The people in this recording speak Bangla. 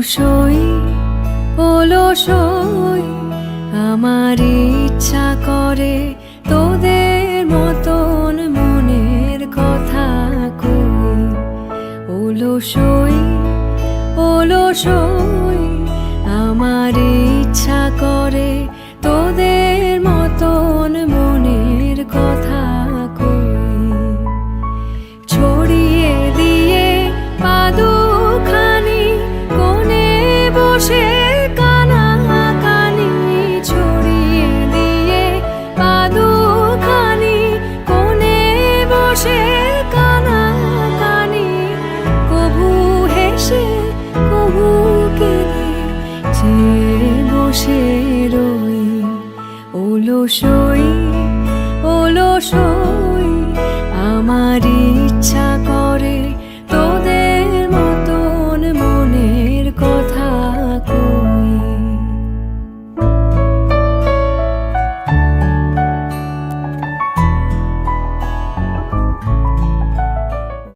অলসই অলসই আমার ইচ্ছা করে তোদের মতন মনের কথা কই। অলসই অলসই আমার ইচ্ছা করে তোদের মতন মনের কথা